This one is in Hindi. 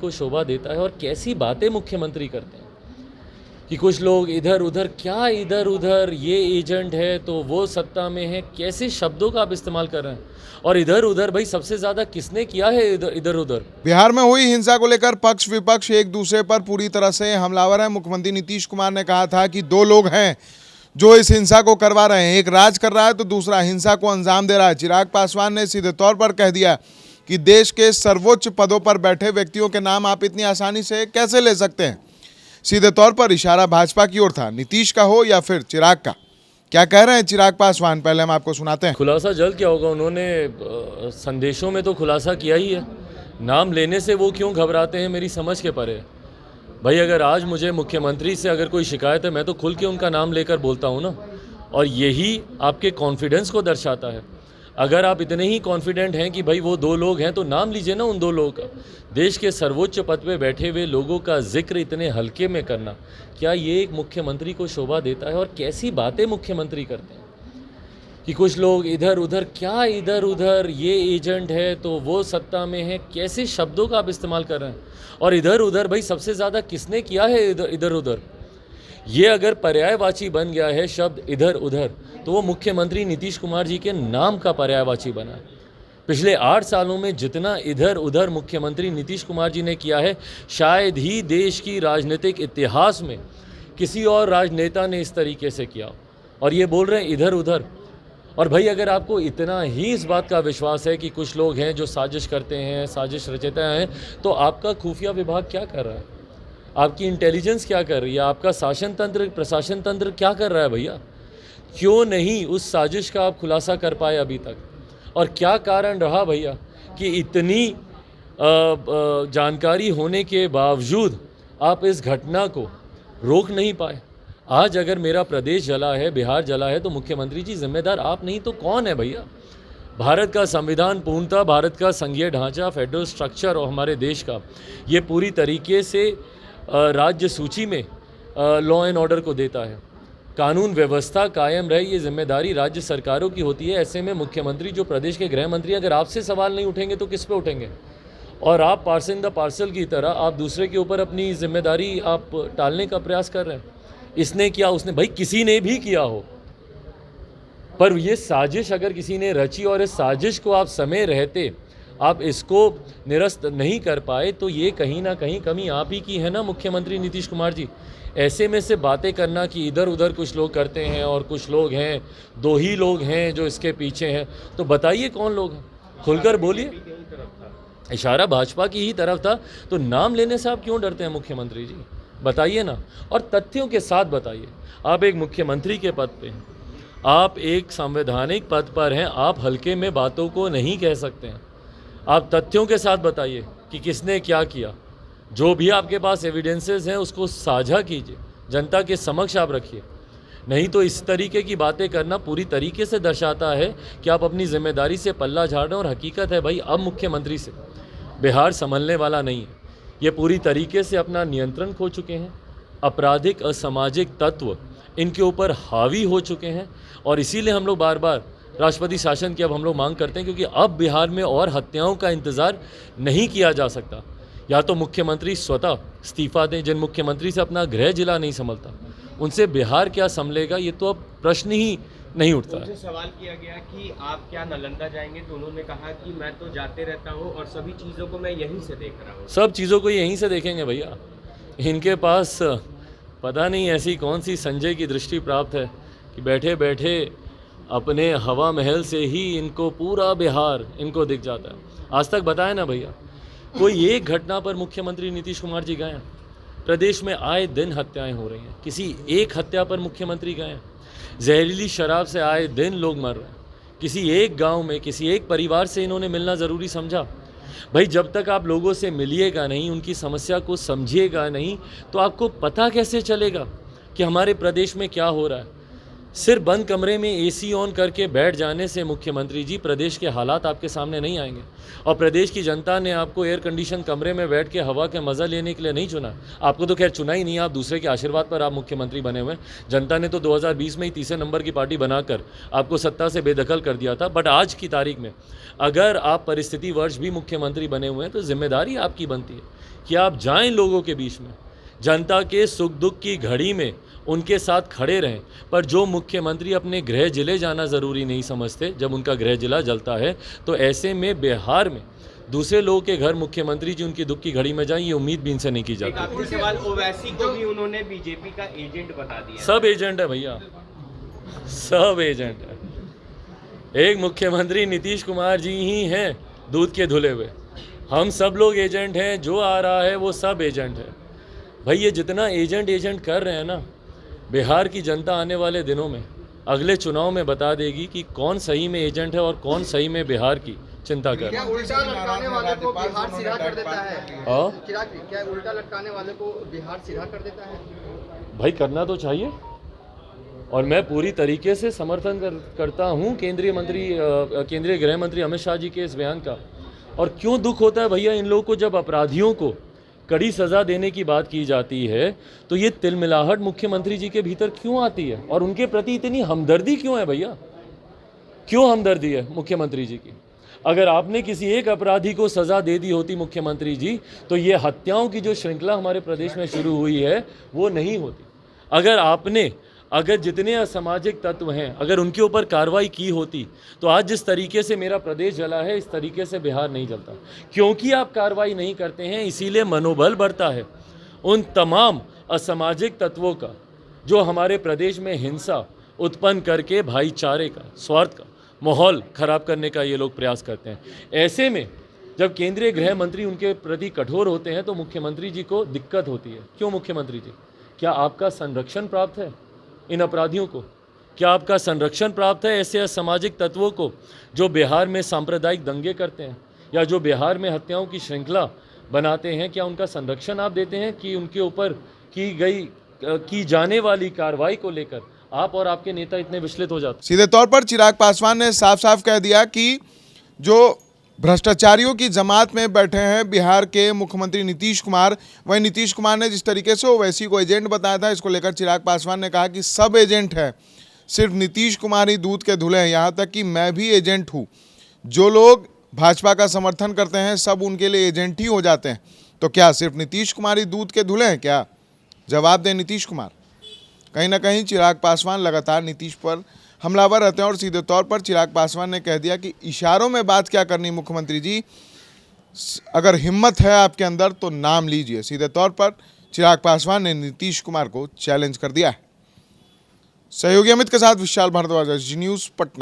को शोभा देता है और कैसी बातें मुख्यमंत्री करते हैं कि कुछ लोग इधर उधर, क्या इधर उधर, ये एजेंट है तो वो सत्ता में है, कैसे शब्दों का आप इस्तेमाल कर रहे हैं। और इधर उधर भाई सबसे ज़्यादा किसने किया है इधर उधर? बिहार में हुई हिंसा को लेकर पक्ष विपक्ष एक दूसरे पर पूरी तरह से हमलावर है। मुख्यमंत्री नीतीश कुमार ने कहा था कि दो लोग हैं जो इस हिंसा को करवा रहे हैं, एक राज कर रहा है तो दूसरा हिंसा को अंजाम दे रहा है। चिराग पासवान ने सीधे तौर पर कह दिया कि देश के सर्वोच्च पदों पर बैठे व्यक्तियों के नाम आप इतनी आसानी से कैसे ले सकते हैं। सीधे तौर पर इशारा भाजपा की ओर था, नीतीश का हो या फिर चिराग का। क्या कह रहे हैं चिराग पासवान, पहले हम आपको सुनाते हैं। खुलासा जल्द क्या होगा, उन्होंने संदेशों में तो खुलासा किया ही है, नाम लेने से वो क्यों घबराते हैं मेरी समझ के परे है। भाई अगर आज मुझे मुख्यमंत्री से अगर कोई शिकायत है, मैं तो खुल के उनका नाम लेकर बोलता हूँ ना, और यही आपके कॉन्फिडेंस को दर्शाता है। अगर आप इतने ही कॉन्फिडेंट हैं कि भाई वो दो लोग हैं तो नाम लीजिए ना उन दो लोगों का। देश के सर्वोच्च पद पे बैठे हुए लोगों का जिक्र इतने हल्के में करना, क्या ये एक मुख्यमंत्री को शोभा देता है? और कैसी बातें मुख्यमंत्री करते हैं कि कुछ लोग इधर उधर, क्या इधर उधर, ये एजेंट है तो वो सत्ता में है, कैसे शब्दों का आप इस्तेमाल कर रहे हैं। और इधर उधर भाई सबसे ज़्यादा किसने किया है इधर उधर? ये अगर पर्यायवाची बन गया है शब्द इधर उधर, तो वो मुख्यमंत्री नीतीश कुमार जी के नाम का पर्यायवाची बना है। पिछले 8 सालों में जितना इधर उधर मुख्यमंत्री नीतीश कुमार जी ने किया है, शायद ही देश की राजनीतिक इतिहास में किसी और राजनेता ने इस तरीके से किया। और ये बोल रहे हैं इधर उधर। और भाई अगर आपको इतना ही इस बात का विश्वास है कि कुछ लोग हैं जो साजिश करते हैं, साजिश रचयिता हैं, तो आपका खुफिया विभाग क्या कर रहा है? आपकी इंटेलिजेंस क्या कर रही है? आपका शासन तंत्र, प्रशासन तंत्र क्या कर रहा है भैया? क्यों नहीं उस साजिश का आप खुलासा कर पाए अभी तक? और क्या कारण रहा भैया कि इतनी जानकारी होने के बावजूद आप इस घटना को रोक नहीं पाए? आज अगर मेरा प्रदेश जला है, बिहार जला है, तो मुख्यमंत्री जी जिम्मेदार आप नहीं तो कौन है भैया? भारत का संविधान पूर्णतः, भारत का संघीय ढांचा, फेडरल स्ट्रक्चर और हमारे देश का ये पूरी तरीके से राज्य सूची में लॉ एंड ऑर्डर को देता है। कानून व्यवस्था कायम रहे, ये जिम्मेदारी राज्य सरकारों की होती है। ऐसे में मुख्यमंत्री जो प्रदेश के गृह मंत्री, अगर आपसे सवाल नहीं उठेंगे तो किस पे उठेंगे? और आप पार्सल द पार्सल की तरह आप दूसरे के ऊपर अपनी जिम्मेदारी आप टालने का प्रयास कर रहे हैं। इसने किया, उसने, भाई किसी ने भी किया हो, पर ये साजिश अगर किसी ने रची और इस साजिश को आप समय रहते आप इसको निरस्त नहीं कर पाए, तो ये कहीं ना कहीं कमी आप ही की है ना मुख्यमंत्री नीतीश कुमार जी। ऐसे में से बातें करना कि इधर उधर कुछ लोग करते हैं और कुछ लोग हैं, दो ही लोग हैं जो इसके पीछे हैं, तो बताइए कौन लोग हैं, खुलकर बोलिए। इशारा भाजपा की ही तरफ था, तो नाम लेने से आप क्यों डरते हैं मुख्यमंत्री जी? बताइए ना, और तथ्यों के साथ बताइए। आप एक मुख्यमंत्री के पद पे हैं, आप एक संवैधानिक पद पर हैं, आप हल्के में बातों को नहीं कह सकते हैं। आप तथ्यों के साथ बताइए कि किसने क्या किया। जो भी आपके पास एविडेंसेस हैं उसको साझा कीजिए, जनता के समक्ष आप रखिए। नहीं तो इस तरीके की बातें करना पूरी तरीके से दर्शाता है कि आप अपनी जिम्मेदारी से पल्ला झाड़ रहे हैं। और हकीकत है भाई, अब मुख्यमंत्री से बिहार संभलने वाला नहीं है। ये पूरी तरीके से अपना नियंत्रण खो चुके हैं। आपराधिक असामाजिक तत्व इनके ऊपर हावी हो चुके हैं, और इसीलिए हम लोग बार बार राष्ट्रपति शासन की अब हम लोग मांग करते हैं, क्योंकि अब बिहार में और हत्याओं का इंतज़ार नहीं किया जा सकता। या तो मुख्यमंत्री स्वतः इस्तीफा दें, जिन मुख्यमंत्री से अपना गृह जिला नहीं संभलता उनसे बिहार क्या संभलेगा, ये तो अब प्रश्न ही नहीं उठता है। उनसे सवाल किया गया कि आप क्या नालंदा जाएंगे, तो उन्होंने कहा कि मैं तो जाते रहता हूँ और सभी चीज़ों को मैं यहीं से देख रहा हूँ। सब चीज़ों को यहीं से देखेंगे भैया। इनके पास पता नहीं ऐसी कौन सी संजय की दृष्टि प्राप्त है कि बैठे बैठे अपने हवा महल से ही इनको पूरा बिहार इनको दिख जाता है। आज तक बताया ना भैया, कोई एक घटना पर मुख्यमंत्री नीतीश कुमार जी गए हैं? प्रदेश में आए दिन हत्याएं हो रही हैं, किसी एक हत्या पर मुख्यमंत्री गए हैं? जहरीली शराब से आए दिन लोग मर रहे हैं। किसी एक गांव में, किसी एक परिवार से इन्होंने मिलना ज़रूरी समझा? भाई जब तक आप लोगों से मिलिएगा नहीं, उनकी समस्या को समझिएगा नहीं, तो आपको पता कैसे चलेगा कि हमारे प्रदेश में क्या हो रहा है? सिर्फ बंद कमरे में एसी ऑन करके बैठ जाने से मुख्यमंत्री जी प्रदेश के हालात आपके सामने नहीं आएंगे। और प्रदेश की जनता ने आपको एयर कंडीशन कमरे में बैठ के हवा के मज़ा लेने के लिए नहीं चुना। आपको तो खैर चुना ही नहीं, आप दूसरे के आशीर्वाद पर आप मुख्यमंत्री बने हुए। जनता ने तो 2020 में ही तीसरे नंबर की पार्टी बनाकर आपको सत्ता से बेदखल कर दिया था। बट आज की तारीख में अगर आप परिस्थिति वर्ष भी मुख्यमंत्री बने हुए हैं तो जिम्मेदारी आपकी बनती है कि आप जाएं लोगों के बीच में, जनता के सुख दुख की घड़ी में उनके साथ खड़े रहें। पर जो मुख्यमंत्री अपने गृह जिले जाना ज़रूरी नहीं समझते, जब उनका गृह जिला जलता है, तो ऐसे में बिहार में दूसरे लोगों के घर मुख्यमंत्री जी उनकी दुख की घड़ी में जाएं, ये उम्मीद भी इनसे नहीं की एक जाती। आखिरी सवाल, ओवैसी को भी उन्होंने बीजेपी का एजेंट बता दिया। सब एजेंट है भैया, सब एजेंट है। एक मुख्यमंत्री नीतीश कुमार जी ही हैं दूध के धुले हुए, हम सब लोग एजेंट हैं। जो आ रहा है वो सब एजेंट है भाई। ये जितना एजेंट कर रहे हैं ना, बिहार की जनता आने वाले दिनों में अगले चुनाव में बता देगी कि कौन सही में एजेंट है और कौन सही में बिहार की चिंता कर रहा है। क्या उल्टा लटकाने वाले को बिहार सिरा कर देता है? हाँ? क्या उल्टा लटकाने वाले को बिहार सिरा कर देता है? भाई करना तो चाहिए, और मैं पूरी तरीके से समर्थन करता हूँ केंद्रीय गृह मंत्री अमित शाह जी के इस बयान का। और क्यों दुख होता है भैया इन लोगों को, जब अपराधियों को कड़ी सज़ा देने की बात की जाती है तो ये तिलमिलाहट मुख्यमंत्री जी के भीतर क्यों आती है, और उनके प्रति इतनी हमदर्दी क्यों है भैया? क्यों हमदर्दी है मुख्यमंत्री जी की? अगर आपने किसी एक अपराधी को सज़ा दे दी होती मुख्यमंत्री जी, तो ये हत्याओं की जो श्रृंखला हमारे प्रदेश में शुरू हुई है वो नहीं होती। अगर जितने असामाजिक तत्व हैं, अगर उनके ऊपर कार्रवाई की होती, तो आज जिस तरीके से मेरा प्रदेश जला है, इस तरीके से बिहार नहीं जलता। क्योंकि आप कार्रवाई नहीं करते हैं, इसीलिए मनोबल बढ़ता है उन तमाम असामाजिक तत्वों का जो हमारे प्रदेश में हिंसा उत्पन्न करके भाईचारे का, स्वार्थ का माहौल खराब करने का ये लोग प्रयास करते हैं। ऐसे में जब केंद्रीय गृह मंत्री उनके प्रति कठोर होते हैं तो मुख्यमंत्री जी को दिक्कत होती है। क्यों मुख्यमंत्री जी? क्या आपका संरक्षण प्राप्त है इन अपराधियों को? क्या आपका संरक्षण प्राप्त है ऐसे असामाजिक तत्वों को जो बिहार में सांप्रदायिक दंगे करते हैं या जो बिहार में हत्याओं की श्रृंखला बनाते हैं? क्या उनका संरक्षण आप देते हैं कि उनके ऊपर की जाने वाली कार्रवाई को लेकर आप और आपके नेता इतने विचलित हो जाते? सीधे तौर पर चिराग पासवान ने साफ साफ कह दिया कि जो भ्रष्टाचारियों की जमात में बैठे हैं बिहार के मुख्यमंत्री नीतीश कुमार, वहीं नीतीश कुमार ने जिस तरीके से ओवैसी को एजेंट बताया था, इसको लेकर चिराग पासवान ने कहा कि सब एजेंट है, सिर्फ नीतीश कुमार ही दूध के धुले हैं, यहाँ तक कि मैं भी एजेंट हूँ। जो लोग भाजपा का समर्थन करते हैं सब उनके लिए एजेंट ही हो जाते हैं। तो क्या सिर्फ नीतीश कुमार ही दूध के धुले हैं क्या? जवाब दें नीतीश कुमार। कहीं ना कहीं चिराग पासवान लगातार नीतीश पर हमलावर रहते हैं और सीधे तौर पर चिराग पासवान ने कह दिया कि इशारों में बात क्या करनी मुख्यमंत्री जी, अगर हिम्मत है आपके अंदर तो नाम लीजिए। सीधे तौर पर चिराग पासवान ने नीतीश कुमार को चैलेंज कर दिया है। सहयोगी अमित के साथ विशाल भारद्वाज, जी न्यूज़, पटना।